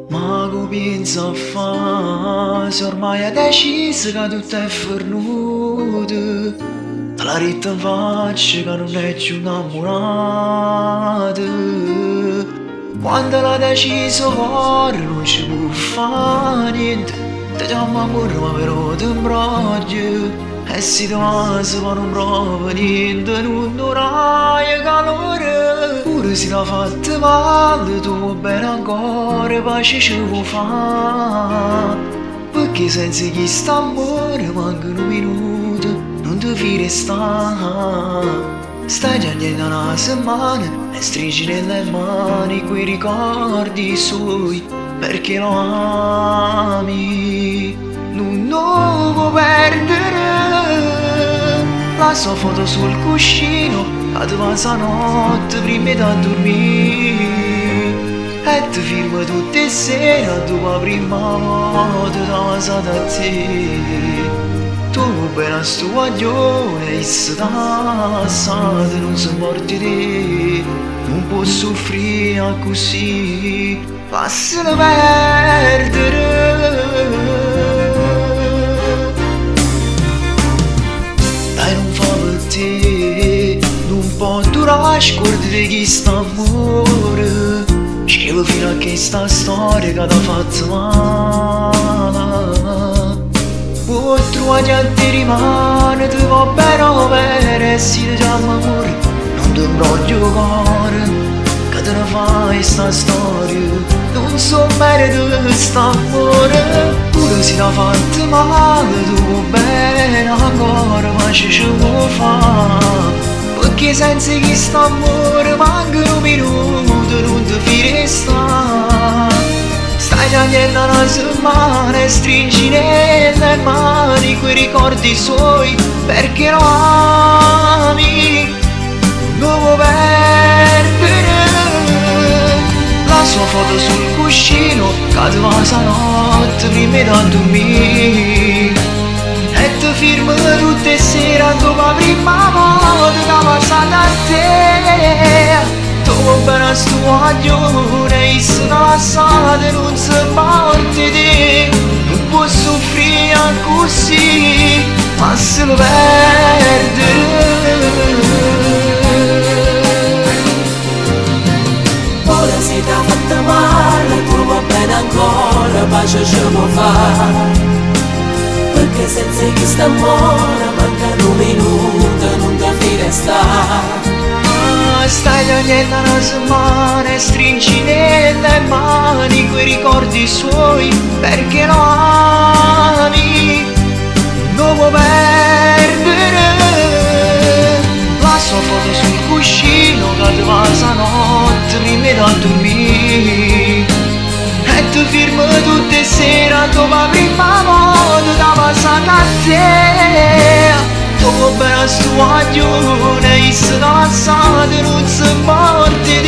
Ma comincia a fare, se ormai hai deciso che tutto è fornuto, te la ritta in faccia che non è più innamorata. Quando l'ha deciso cuore non ci può fare niente, ti chiamo amore ma però ti imbroglio. E se ti vas ma non prova niente, non avrai calore. Pure se l'ha fatta male, tu va bene ancora, pace ci può fare. Perché senza chi sta amore mancano minuti, non ti fai restare. Stai piangendo una settimana e stringi nelle mani quei ricordi suoi, perché lo ami, non lo puoi perdere. La sua foto sul cuscino, che ti passa notte prima da dormire, e ti firma tutte le sere dopo la prima volta da te. Tu bene a sto guaglione e se tassate non si morti te, non può soffrire così, passano a perdere. Dai non fa per te, non può durare, scordati chi sta amore, scrivo fino a che sta storia che ti ha fatto male. Trovati a te rimane, ti va bene bene, e si ti chiama amore, non ti imbroglio cuore, che te ne fai sta storia, non so merito di st'amore. Pure se l'ha fatta male, tu va bene ancora, ma ci può fare, perché senza chi sta amore mancano minuti, non ti fai restare. Stai piangendo una settimana e stringi nelle mani quei ricordi suoi, perché lo ami, non lo puoi perdere. La sua foto sul cuscino, che ti passa notte prima da dormire, e ti firma tutte le sere dopo la prima volta che passa da te. Tu bene a sto guaglione e se passate non si morti te, non può soffrire così, ma se lo perdere. Ora si ti ha fatta male, tu va bene ancora, pace ci può fare, perché senza chi sta amore mancano minuti, non ti fai restare. Stai piangendo una settimana e stringi nelle mani quei ricordi suoi, perché lo ami, non puoi perdere. La sua foto sul cuscino, che ti passa notte prima da dormire, e ti firma tutte le sere dopo la prima volta che passa da te. Tu bene a sto guaglione e se passate non si morti